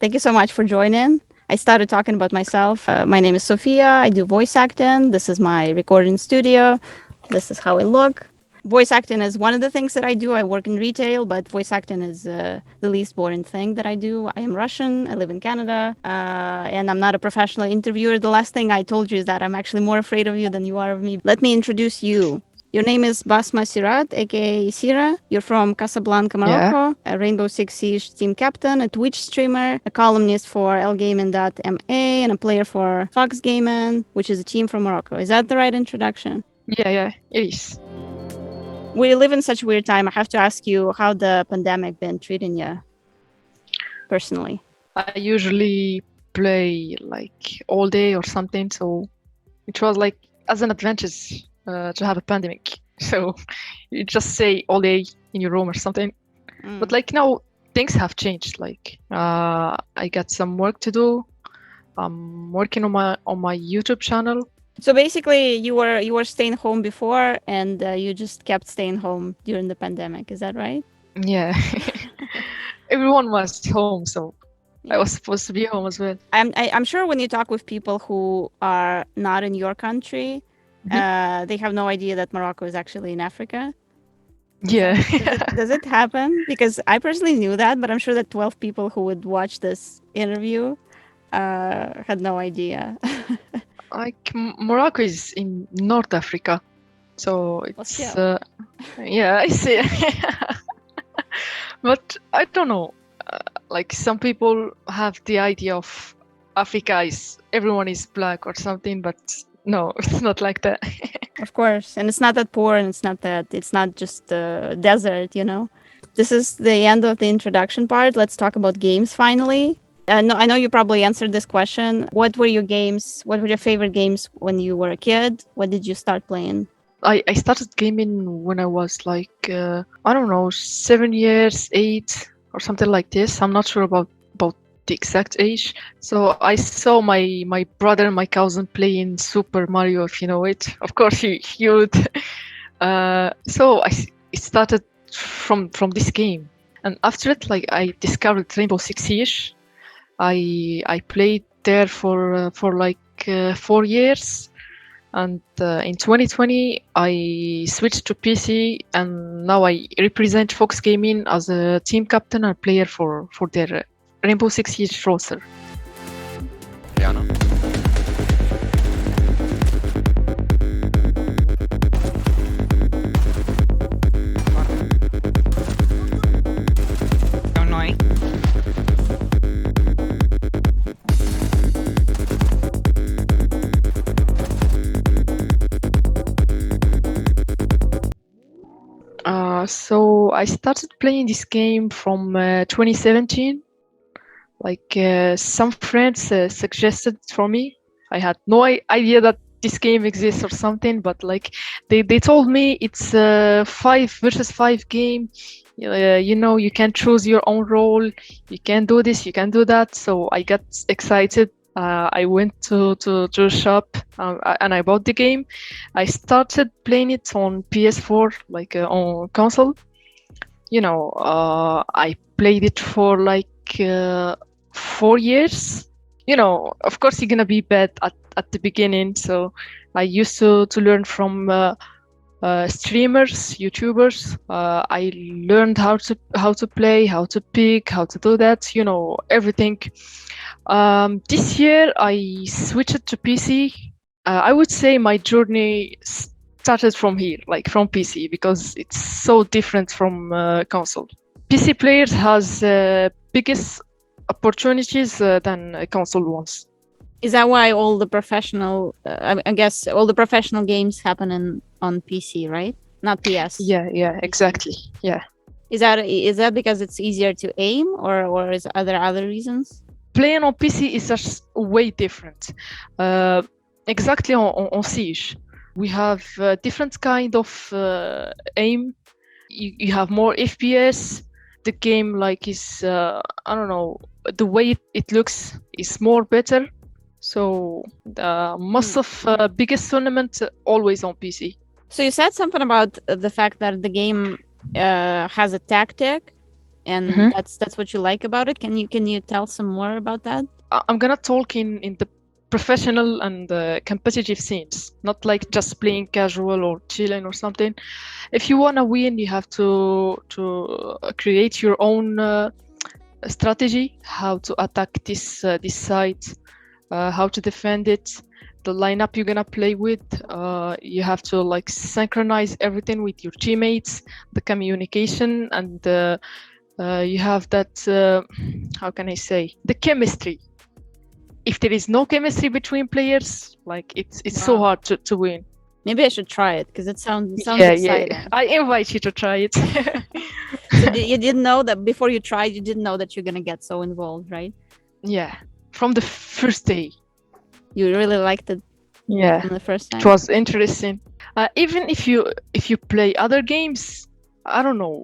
Thank you so much for joining. I started talking about myself. My name is Sophia. I do voice acting. This is my recording studio. This is how I look. Voice acting is one of the things that I do. I work in retail, but voice acting is the least boring thing that I do. I am Russian. I live in Canada, and I'm not a professional interviewer. The last thing I told you is that I'm actually more afraid of you than you are of me. Let me introduce you. Your name is Basma Sirat, aka iSira. You're from Casablanca, Yeah, Morocco, a Rainbow Six Siege team captain, a Twitch streamer, a columnist for lgaming.ma, and a player for Fox Gaming, which is a team from Morocco. Is that the right introduction? yeah, it is. We live in such a weird time. I have to ask you how the pandemic been treating you personally. I usually play like all day or something, so it was like as an advantage to have a pandemic. So you just stay all day in your room or something. But like now things have changed. Like I got some work to do. I'm working on my YouTube channel. So basically, you were staying home before, and you just kept staying home during the pandemic. Is that right? Yeah, everyone was home, so I Yeah. was supposed to be home as well. I'm sure when you talk with people who are not in your country, they have no idea that Morocco is actually in Africa. Yeah. Does it happen? Because I personally knew that, but I'm sure that 12 people who would watch this interview had no idea. Like Morocco is in North Africa, so it's yeah, I see. But I don't know. Like some people have the idea of Africa is everyone is black or something, but no, it's not like that. Of course, and it's not that poor, and it's not just desert, you know. This is the end of the introduction part. Let's talk about games finally. I know you probably answered this question. What were your games? What were your favorite games when you were a kid? What did you start playing? I started gaming when I was like I don't know, 7 years, 8 or something like this. I'm not sure about the exact age. So I saw my brother and my cousin playing Super Mario, if you know it. Of course you would. So I started from this game, and after it, like I discovered Rainbow Six Siege. I played there for like 4 years, and in 2020 I switched to PC, and now I represent Fox Gaming as a team captain and player for their Rainbow Six Siege roster. Rihanna. Illinois. So I started playing this game from 2017. Like some friends suggested it for me. I had no idea that this game exists or something, but like they told me it's a 5 versus 5 game. You know, you can choose your own role. You can do this, you can do that. So I got excited. I went to a shop and I bought the game. I started playing it on PS4, like on console. You know, I played it for like 4 years. You know, of course you're gonna be bad at the beginning. So I used to learn from streamers, YouTubers. I learned how to play, how to pick, how to do that. You know, everything. This year I switched to PC. I would say my journey started from here, like from PC, because it's so different from console. PC players has biggest opportunities than console ones. Is that why all the professional? I guess all the professional games happen on PC, right? Not PS. Yeah, exactly. Yeah. Is that because it's easier to aim, or is there other reasons? Playing on PC is just way different. Exactly on Siege, we have different kind of aim. You have more FPS. The game like is I don't know, the way it looks is more better. So most of biggest tournament always on PC. So you said something about the fact that the game has a tactic. and Mhm. that's what you like about it. Can you tell some more about that? I'm gonna talk in the professional and competitive scenes, not like just playing casual or chilling or something. If you wanna win, you have to create your own strategy, how to attack this site, how to defend it, the lineup you're gonna play with. You have to like synchronize everything with your teammates, the communication, and you have that. How can I say the chemistry? If there is no chemistry between players, like it's so Wow. hard to win. Maybe I should try it because it sounds Yeah, exciting. yeah. I invite you to try it. So you didn't know that before you tried, you didn't know that you're gonna get so involved, right? Yeah, from the first day. You really liked it Yeah, from the first it time. was interesting. Even if you play other games, I don't know,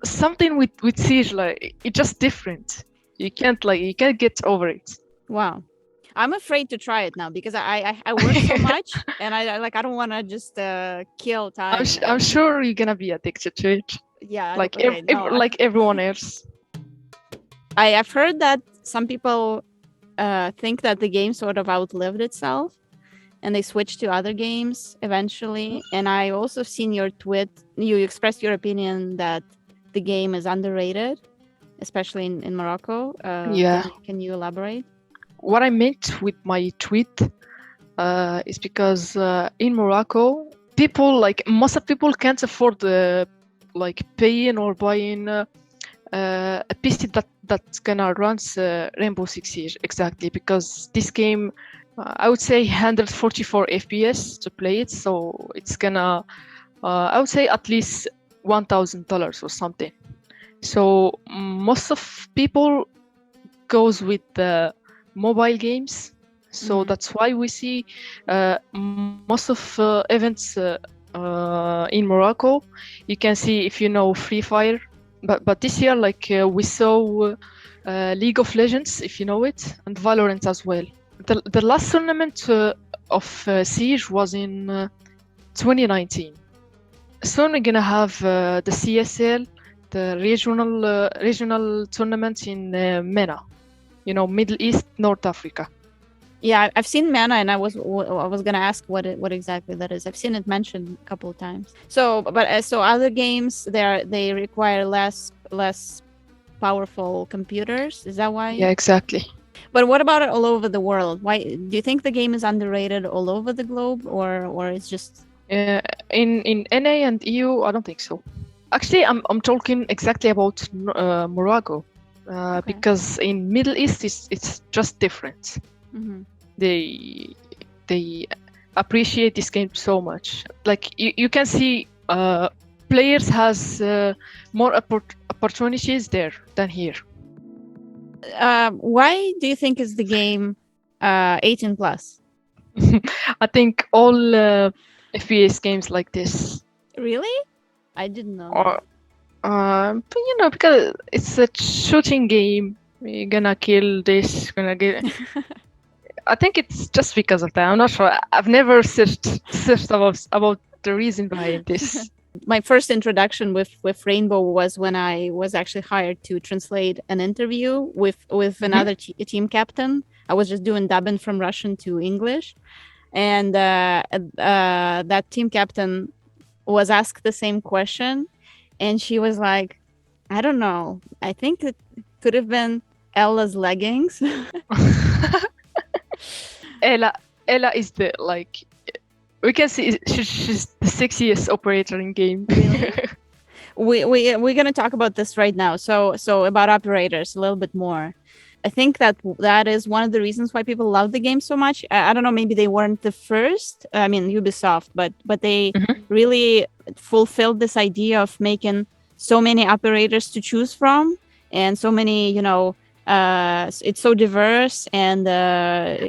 something with Siege, like it's just different. You can't get over it. Wow. I'm afraid to try it now because I work so much and I don't want to just kill time. I'm sure you're gonna be addicted to it, Yeah. like Okay. No. like everyone else. I've heard that some people think that the game sort of outlived itself and they switched to other games eventually. And I also seen your tweet. You expressed your opinion that the game is underrated, especially in Morocco. Yeah. Can you elaborate? What I meant with my tweet is because in Morocco, people like most of people can't afford like paying or buying a PC that's gonna run Rainbow Six Siege exactly, because this game I would say 144 FPS to play it, so it's gonna I would say at least $1,000 or something. So most of people goes with the mobile games, so Mhm. that's why we see most of events in Morocco. You can see if you know Free Fire, but this year like we saw League of Legends, if you know it, and Valorant as well. The last tournament of Siege was in 2019. Soon we're gonna have the CSL, the regional tournament in MENA, Middle East, North Africa. Yeah, I've seen Mana, and I was gonna ask what exactly that is. I've seen it mentioned a couple of times. So, but so other games they require less powerful computers. Is that why? Yeah, exactly. But what about it all over the world? Why do you think the game is underrated all over the globe, or it's just In NA and EU, I don't think so. Actually, I'm talking exactly about Morocco, Okay. because in Middle East it's just different. Mhm. They appreciate this game so much. Like you can see, players has more opportunities there than here. Why do you think is the game 18 plus? I think all FPS games like this, Really? I didn't know. or but because it's a shooting game, you're gonna kill this, gonna get. I think it's just because of that. I'm not sure. I've never searched about the reason behind this. My first introduction with Rainbow was when I was actually hired to translate an interview with another team captain. I was just doing dubbing from Russian to English, and that team captain was asked the same question, and she was like, "I don't know. I think it could have been Ella's leggings." Ella is the like. We can see she's the sexiest operator in game. Really? We're gonna talk about this right now. So about operators a little bit more. I think that is one of the reasons why people love the game so much. I don't know, maybe they weren't the first. I mean, Ubisoft, but they really fulfilled this idea of making so many operators to choose from, and so many, it's so diverse. And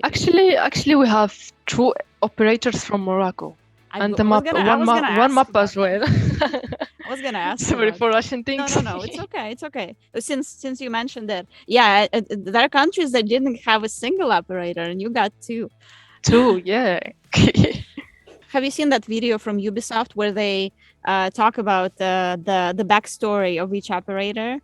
Actually, we have two operators from Morocco, and the map, one map as well. I was gonna ask. Sorry for Russian things. No, it's okay. It's okay. Since you mentioned it, yeah, there are countries that didn't have a single operator, and you got two. Two, yeah. Have you seen that video from Ubisoft where they talk about the backstory of each operator?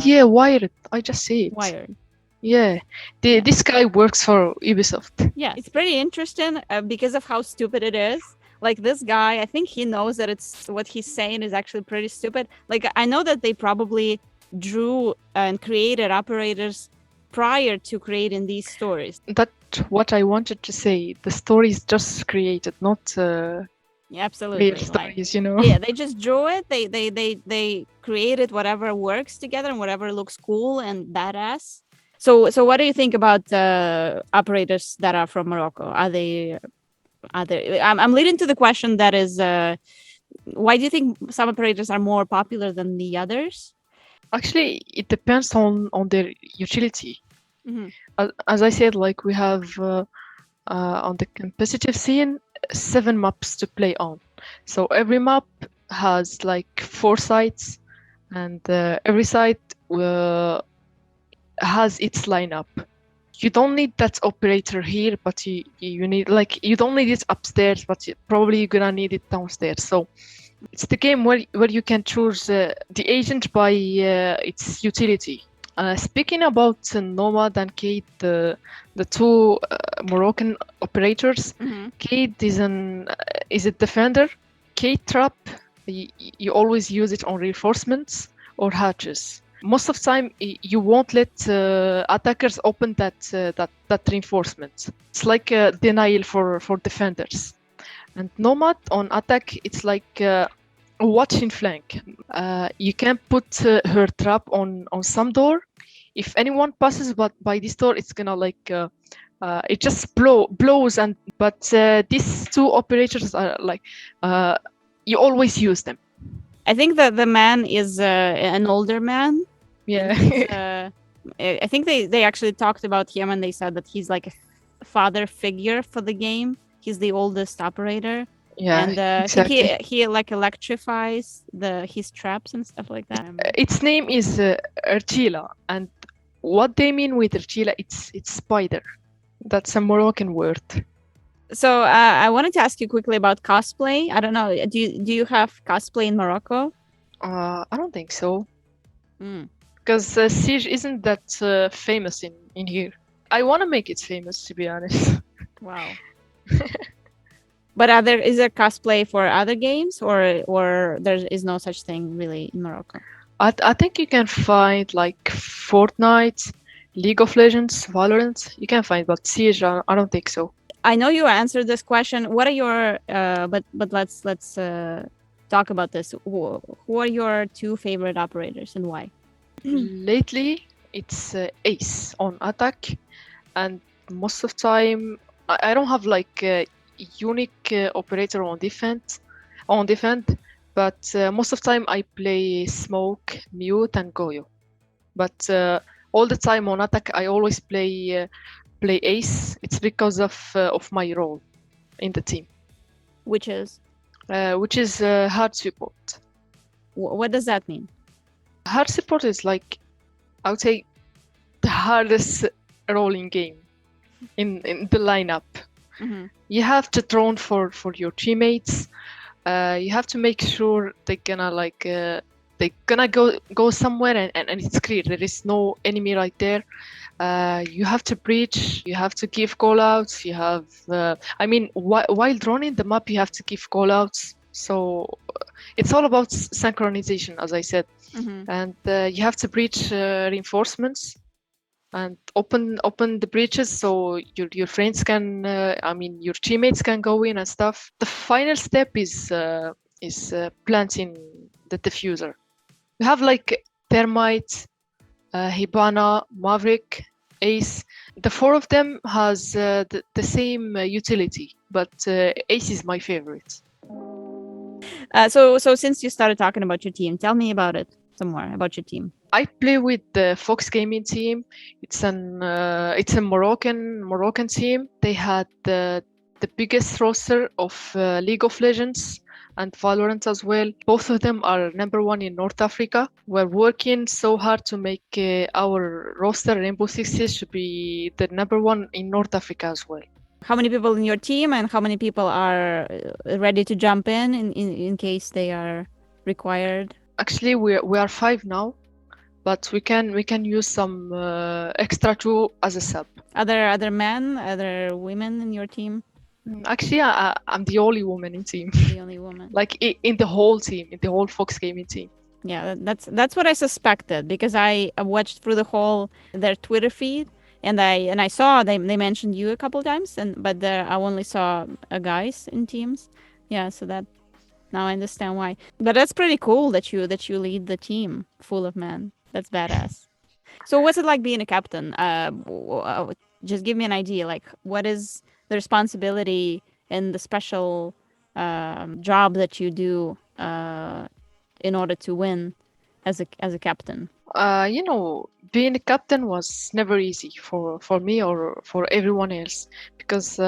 Yeah, Wired. I just see it. Wired. Yeah, Yeah. this guy works for Ubisoft. Yeah, it's pretty interesting because of how stupid it is. Like this guy, I think he knows that it's what he's saying is actually pretty stupid. Like I know that they probably drew and created operators prior to creating these stories. That's what I wanted to say. The story is just created, not Yeah, absolutely. real Like, stories, you know. yeah, they just drew it. They created whatever works together and whatever looks cool and badass. So what do you think about operators that are from Morocco? Are they? I'm leading to the question that is, why do you think some operators are more popular than the others? Actually, it depends on their utility. Mhm. As I said, like we have on the competitive scene 7 maps to play on. So every map has like 4 sites, and every site has its lineup. You don't need that operator here, but you need, like, you don't need it upstairs, but probably you're gonna need it downstairs. So it's the game where you can choose the agent by its utility. Speaking about Nomad and Kate, the two Moroccan operators, Kate is a defender. Kate trap, you always use it on reinforcements or hatches. Most of the time, you won't let attackers open that reinforcement. It's like a denial for defenders. And Nomad on attack, it's like watching flank. You can put her trap on some door. If anyone passes by this door, it's gonna like it just blows. But these two operators are like you always use them. I think that the man is an older man. Yeah. I think they actually talked about him and they said that he's like a father figure for the game. He's the oldest operator. Yeah, and exactly. I think he like electrifies his traps and stuff like that. Its name is Ertila, and what they mean with Ertila, it's spider. That's a Moroccan word. So I wanted to ask you quickly about cosplay. I don't know. Do you have cosplay in Morocco? I don't think so, Mm. because Siege isn't that famous in here. I want to make it famous, to be honest. Wow. But is there cosplay for other games, or there is no such thing really in Morocco? I think you can find like Fortnite, League of Legends, Valorant. You can find, but Siege, I don't think so. I know you answered this question. What are your but let's talk about this. Who are your 2 favorite operators and why? Lately, it's Ace on attack, and most of the time I don't have like a unique operator on defense. But most of the time I play Smoke, Mute, and Goyo. But all the time on attack, I always play Ace. It's because of my role in the team, Which is hard support. what does that mean? Hard support is like, I would say, the hardest role in game in the lineup. Mm-hmm. You have to drone for your teammates. You have to make sure they're gonna go somewhere and it's clear there is no enemy right there. You have to breach. You have to give callouts. You have, while droning the map, you have to give callouts. So it's all about synchronization, as I said. Mm-hmm. And you have to breach reinforcements and open the breaches so your friends can, your teammates can go in and stuff. The final step is planting the diffuser. You have like Termite, Hibana, Maverick, Ace. The 4 of them has the same utility, but Ace is my favorite. So since you started talking about your team, tell me about it some more, about your team. I play with the Fox Gaming team. It's a Moroccan team. They had the biggest roster of League of Legends and Valorant as well. Both of them are number 1 in North Africa. We're working so hard to make our roster, Rainbow Six Siege, should be the number 1 in North Africa as well. How many people in your team and how many people are ready to jump in case they are required? Actually, we are 5 now, but we can use some extra two as a sub. Other men, other women in your team? Actually, I'm the only woman in team. The only woman. Like in the whole team, in the whole Fox Gaming team. Yeah, that's what I suspected, because I watched through the whole their Twitter feed, and I saw they mentioned you a couple times, but I only saw guys in teams. Yeah, so that now I understand why. But that's pretty cool that you lead the team full of men. That's badass. So what's it like being a captain? Just give me an idea. Like, what is the responsibility and the special job that you do in order to win as a captain? Being a captain was never easy for me or for everyone else, because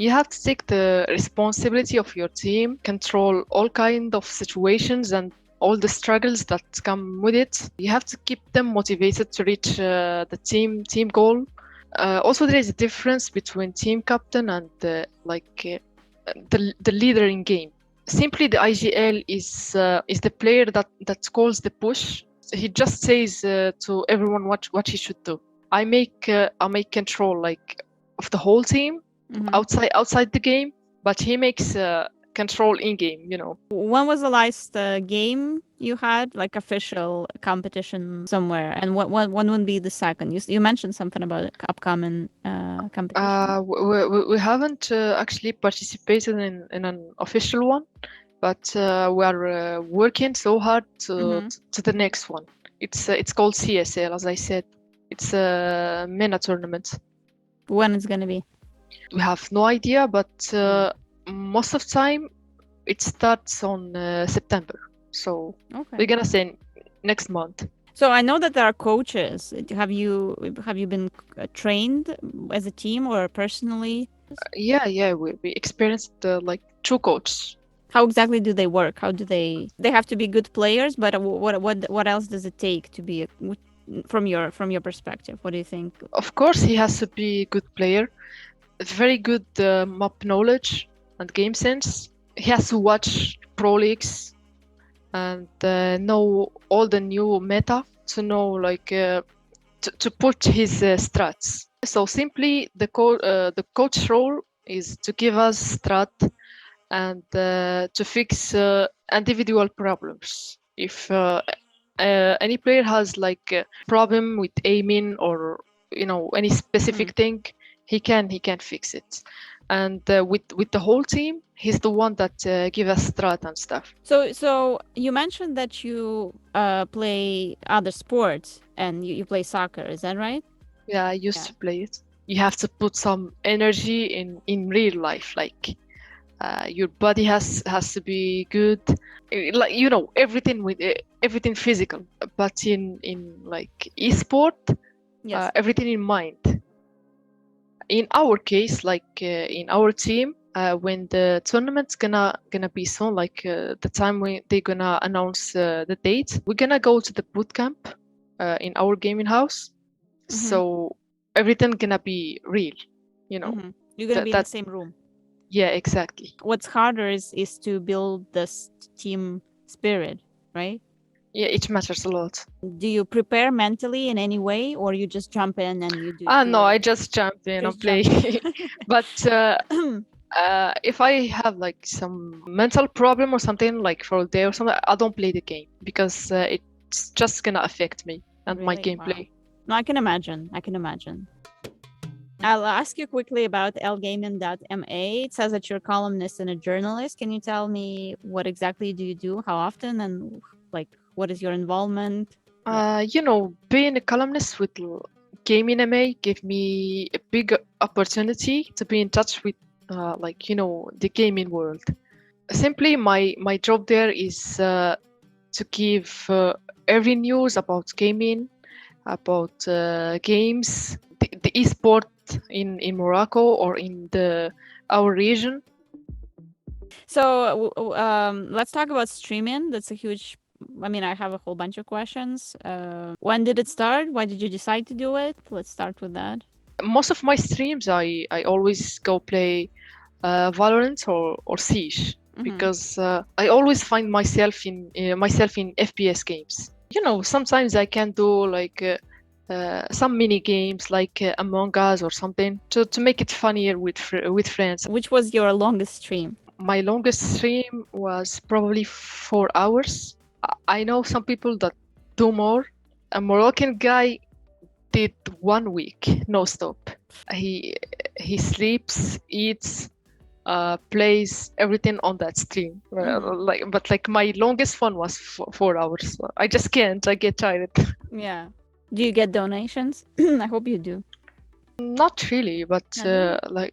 you have to take the responsibility of your team, control all kind of situations and all the struggles that come with it. You have to keep them motivated to reach the team goal. Also, there is a difference between team captain and the leader in game. Simply, the IGL is the player that calls the push. He just says to everyone what he should do. I make control of the whole team outside the game, but he makes control in game. When was the last game you had, like official competition somewhere, and when would be the second? You mentioned something about upcoming competition. We haven't actually participated in an official one, but we are working so hard to the next one. It's called CSL, as I said. It's a MENA tournament. When it's gonna be? We have no idea, but most of the time it starts on September. So we're gonna say next month. So I know that there are coaches. Have you been trained as a team or personally? Yeah. We experienced two coaches. How exactly do they work? How do they have to be good players? But what else does it take to be from your perspective? What do you think? Of course, he has to be a good player, very good map knowledge and game sense. He has to watch pro leagues and know all the new meta to know to put his strats. So simply the coach role is to give us strat and to fix individual problems. If any player has a problem with aiming or any specific thing, he can fix it. And with the whole team, he's the one that give us strat and stuff. So you mentioned that you play other sports and you play soccer. Is that right? Yeah, I used to play it. You have to put some energy in real life, your body has to be good, everything physical, but in esport, everything in mind. In our case, in our team, when the tournament's gonna be soon, the time when they're gonna announce the date, we're gonna go to the boot camp in our gaming house. So everything gonna be real, You're gonna be in the same room. Yeah, exactly. What's harder is to build this team spirit, right? Yeah, it matters a lot. Do you prepare mentally in any way, or you just jump in and you do? No, I just jump in and play. But if I have some mental problem or something for a day or something, I don't play the game because it's just gonna affect me and my gameplay. Wow. No, I can imagine. I'll ask you quickly about lgaming.ma. It says that you're a columnist and a journalist. Can you tell me what exactly do you do, how often, and what is your involvement? Being a columnist with Gaming MA gave me a big opportunity to be in touch with the gaming world. Simply my job there is to give every news about gaming, about games, the esport in Morocco or in our region. So let's talk about streaming. That's a huge, I have a whole bunch of questions. When did it start? Why did you decide to do it? Let's start with that. Most of my streams, I always go play Valorant or Siege, because I always find myself in FPS games. Sometimes I can do like some mini games like Among Us or something to make it funnier with friends. Which was your longest stream? My longest stream was probably 4 hours. I know some people that do more. A Moroccan guy did 1 week no stop. He sleeps, eats, plays everything on that stream. But my longest one was 4 hours. I just can't. I get tired. Yeah. Do you get donations? I hope you do. Not really, but Not really?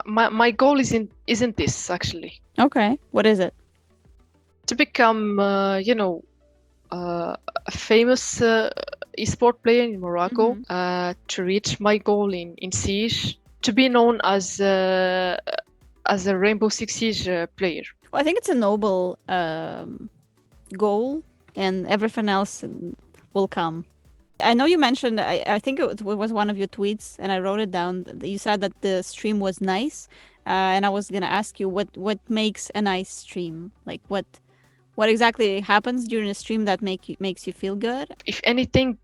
my goal isn't this actually. Okay. What is it? To become a famous esport player in Morocco. To reach my goal in Siege. To be known as a rainbowsixsiege player. Well, I think it's a noble goal, and everything else will come. I know you mentioned, I think it was one of your tweets, and I wrote it down. You said that the stream was nice, and I was going to ask you what makes a nice stream? Like what exactly happens during a stream that makes you feel good? If anything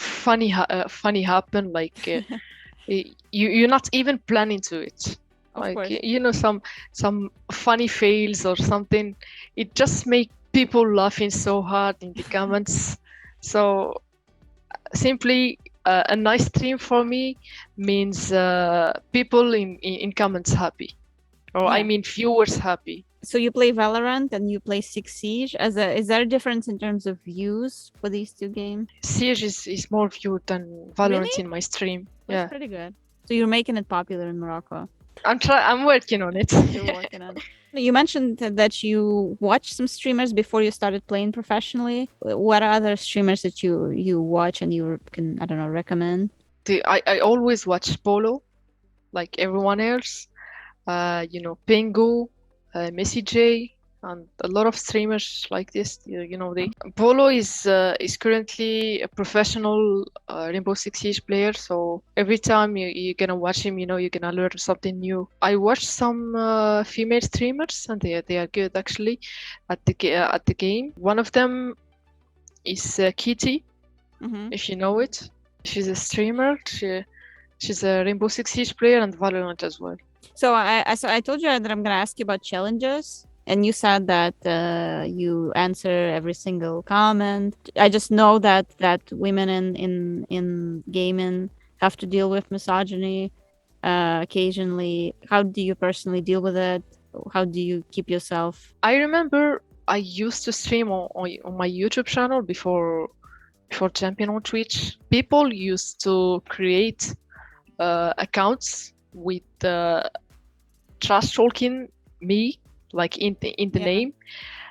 funny happen, like you're not even planning to it. Of course. Some funny fails or something, it just make people laughing so hard in the comments. So simply a nice stream for me means people in comments happy, or Yeah. I mean viewers happy. So you play Valorant and you play Siege. Is there a difference in terms of views for these two games? Siege is more viewed than Valorant Really? in my stream. That's Yeah, pretty good. So you're making it popular in Morocco. I'm working on it. You're working on it. You mentioned that you watched some streamers before you started playing professionally. What are other streamers that you watch and you can, I don't know, recommend? I always watch Polo, like everyone else. Pingu, Messi J, and a lot of streamers like this. Polo is currently a professional Rainbow Six Siege player. So every time you're gonna watch him, you're gonna learn something new. I watched some female streamers, and they are good actually at the game. One of them is Kitty, if you know it. She's a streamer. She's a Rainbow Six Siege player and Valorant as well. So I told you that I'm gonna ask you about challenges, and you said that you answer every single comment. I just know that women in gaming have to deal with misogyny occasionally. How do you personally deal with it? How do you keep yourself? I remember I used to stream on my YouTube channel before jumping on Twitch. People used to create accounts with trash talking me, like in the name,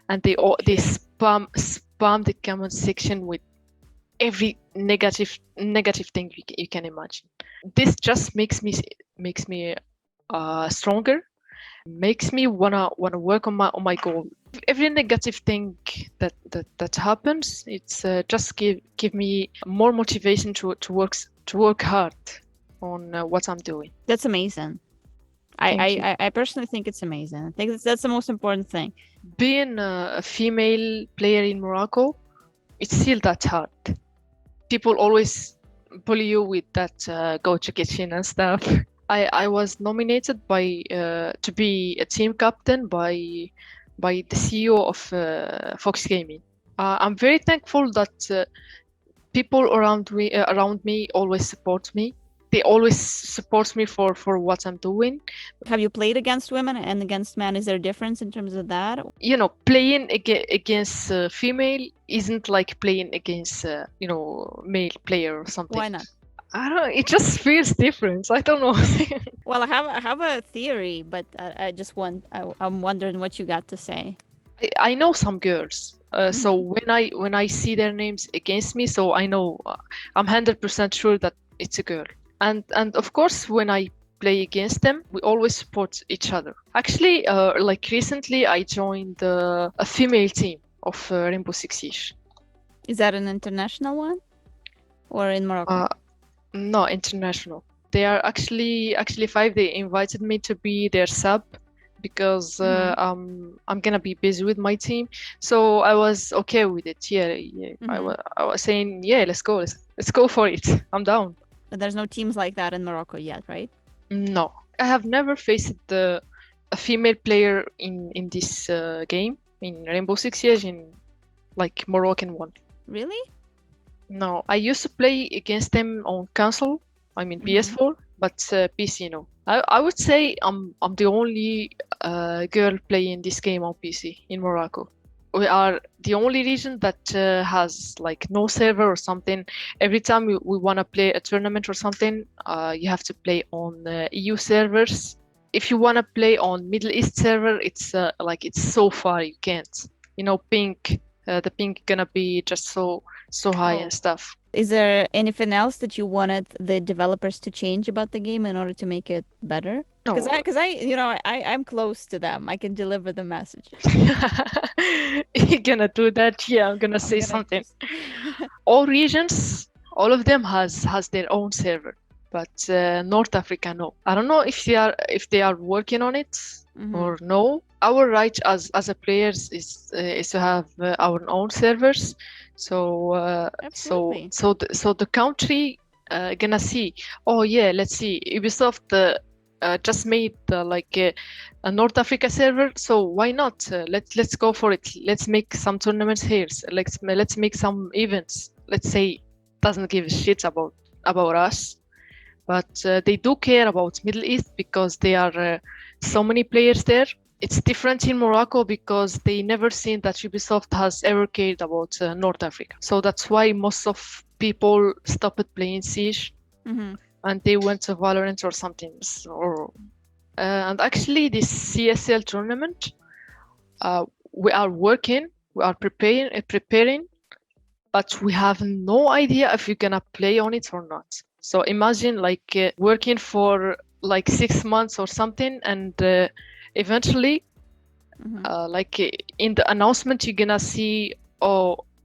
and they spam the comment section with every negative thing you can imagine. This just makes me stronger, makes me wanna work on my goal. Every negative thing that happens, it's just give me more motivation to work hard on what I'm doing. That's amazing. I personally think it's amazing. I think that's the most important thing. Being a female player in Morocco, it's still that hard. People always bully you with that go to kitchen and stuff. I was nominated to be a team captain by the CEO of Fox Gaming. I'm very thankful that people around me always support me. They always support me for what I'm doing. Have you played against women and against men? Is there a difference in terms of that? Playing against female isn't like playing against male player or something. Why not? I don't know. It just feels different. I don't know. Well, I have a theory, but I'm wondering what you got to say. I know some girls. So when I see their names against me, so I know I'm 100% sure that it's a girl. And of course, when I play against them, we always support each other. Actually, like recently, I joined a female team of Rainbow Six Siege. Is that an international one, or in Morocco? No, international. They are actually 5. They invited me to be their sub because I'm gonna be busy with my team. So I was okay with it. Yeah. I was saying, yeah, let's go for it. I'm down. But there's no teams like that in Morocco yet, right? No, I have never faced a female player in this game, in Rainbow Six Siege, in like Moroccan one. Really? No, I used to play against them on console. I mean PS4, but PC no. I would say I'm the only girl playing this game on PC in Morocco. We are the only region that has like no server or something. Every time we want to play a tournament or something, you have to play on EU servers. If you want to play on Middle East server, it's like it's so far you can't. You know, the ping gonna be just so high and stuff. Is there anything else that you wanted the developers to change about the game in order to make it better? No. Because I'm close to them. I can deliver the message. You're gonna do that? Yeah, I'm gonna say something. All regions, all of them has their own server, but North Africa no. I don't know if they are working on it or no. Our right as a players is to have our own servers. So the country gonna see. Oh yeah, let's see. Ubisoft just made a North Africa server, so why not? Let's go for it. Let's make some tournaments here. Let's make some events. Let's say doesn't give a shit about us, but they do care about Middle East because there are so many players there. It's different in Morocco because they never seen that Ubisoft has ever cared about North Africa. So that's why most of people stopped playing Siege and they went to Valorant or something. And actually this CSL tournament, we are working, we are preparing, but we have no idea if we're gonna play on it or not. So imagine working for 6 months or something, and eventually in the announcement you're gonna see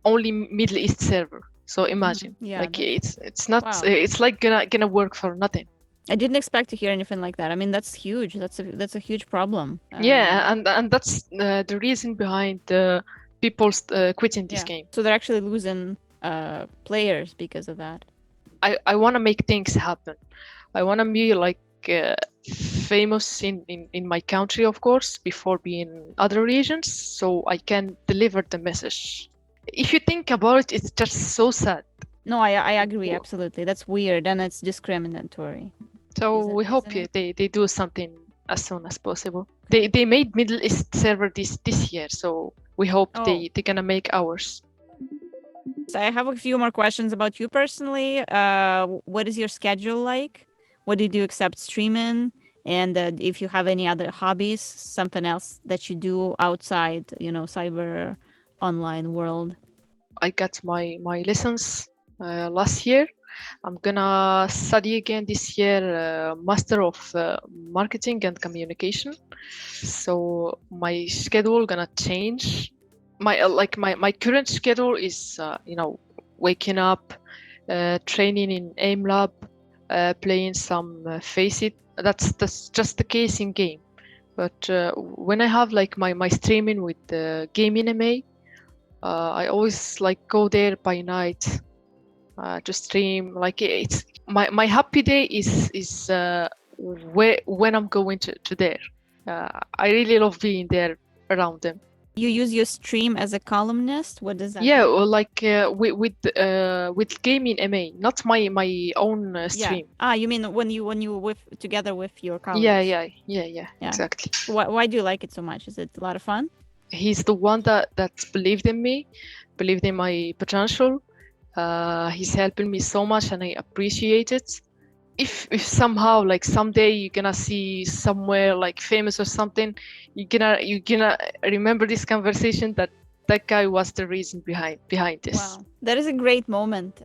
only Middle East server. So imagine it's not it's like gonna work for nothing. I didn't expect to hear anything like that. I mean, that's huge. That's a huge problem. And that's the reason behind people quitting this game. So they're actually losing players because of that. I want to make things happen. I want to be famous in my country, of course, before being other regions, so I can deliver the message. If you think about it, it's just so sad. No, I agree, absolutely. That's weird and it's discriminatory. So we hope they do something as soon as possible. They made Middle East server this year, so we hope they're gonna make ours. So I have a few more questions about you personally. What is your schedule like? What do you do except streaming? And if you have any other hobbies, something else that you do outside, cyber online world? I got my lessons last year. I'm gonna study again this year, Master of Marketing and Communication. So my schedule gonna change. My current schedule is waking up, training in Aim Lab, playing some Faceit. That's just the case in game. But when I have my streaming with Game Anime, I always go there by night to stream. It's my happy day is when I'm going to there. I really love being there around them. You use your stream as a columnist? What does that mean? With gaming MA, not my own stream. You mean when you together with your columnist? Yeah, exactly. Why do you like it so much? Is it a lot of fun? He's the one that believed in me, believed in my potential. He's helping me so much and I appreciate it. If somehow someday you're gonna see somewhere famous or something, you're gonna remember this conversation that guy was the reason behind this. Wow, that is a great moment.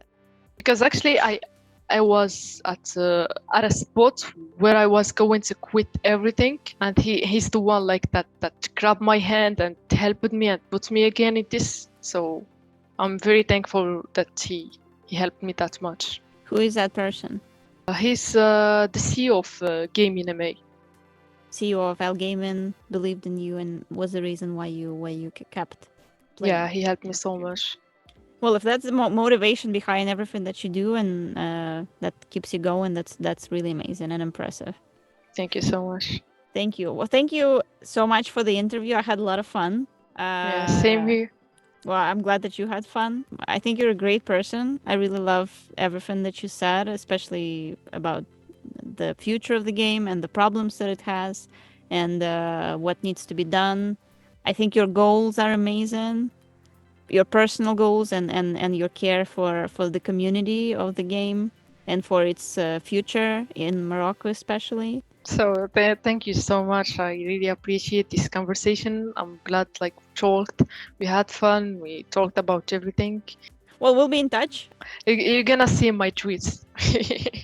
Because actually I was at a spot where I was going to quit everything, and he's the one that grabbed my hand and helped me and put me again in this. So I'm very thankful that he helped me that much. Who is that person? He's the CEO of Game Anime. CEO of Algaming believed in you and was the reason why you kept playing. Yeah, he helped me so much. Well, if that's the motivation behind everything that you do and that keeps you going, that's really amazing and impressive. Thank you so much. Thank you. Well, thank you so much for the interview. I had a lot of fun. Yeah, same here. Well, I'm glad that you had fun. I think you're a great person. I really love everything that you said, especially about the future of the game and the problems that it has and what needs to be done. I think your goals are amazing. Your personal goals and your care for the community of the game and for its future in Morocco especially. So thank you so much. I really appreciate this conversation. I'm glad like we talked. We had fun. We talked about everything. Well, we'll be in touch. You're gonna see my tweets.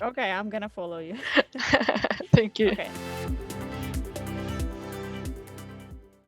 Okay, I'm gonna follow you. Thank you. Okay.